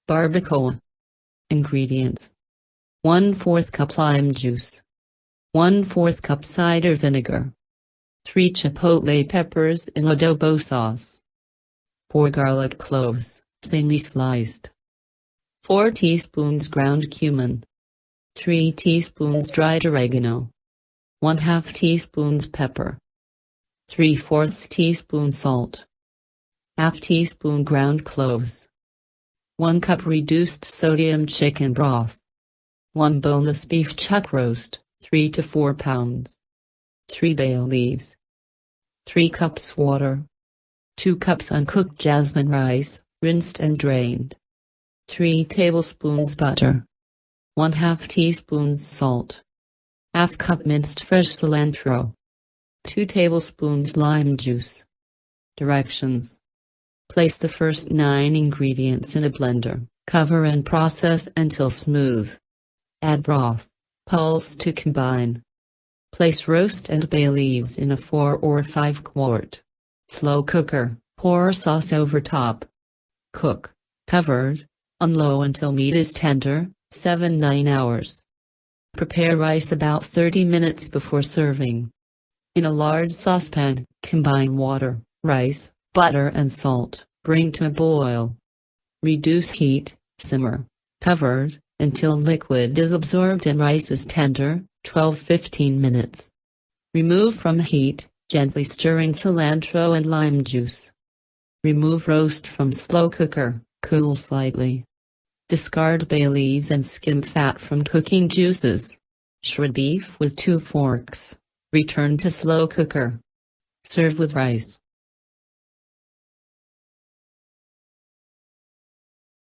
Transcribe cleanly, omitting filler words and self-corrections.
Barbacoa. Ingredients: 1/4 cup lime juice, 1/4 cup cider vinegar, 3 chipotle peppers in adobo sauce, 4 garlic cloves, thinly sliced, 4 teaspoons ground cumin, 3 teaspoons dried oregano, 1/2 teaspoons pepper, 3/4 teaspoon salt, 1/2 teaspoon ground cloves, 1 cup reduced sodium chicken broth, 1 boneless beef chuck roast, 3 to 4 pounds, 3 bay leaves, 3 cups water, 2 cups uncooked jasmine rice, rinsed and drained, 3 tablespoons butter, 1/2 teaspoon salt, 1/2 cup minced fresh cilantro, 2 tablespoons lime juice. Directions: place the first 9 ingredients in a blender, cover and process until smooth. Add broth, pulse to combine. Place roast and bay leaves in a 4 or 5 quart slow cooker, pour sauce over top. Cook, covered, on low until meat is tender, 7–9 hours. Prepare rice about 30 minutes before serving. In a large saucepan, combine water, rice, butter and salt, bring to a boil. Reduce heat, simmer, covered, until liquid is absorbed and rice is tender, 12–15 minutes. Remove from heat, gently stirring cilantro and lime juice. Remove roast from slow cooker, cool slightly. Discard bay leaves and skim fat from cooking juices. Shred beef with 2 forks. Return to slow cooker. Serve with rice.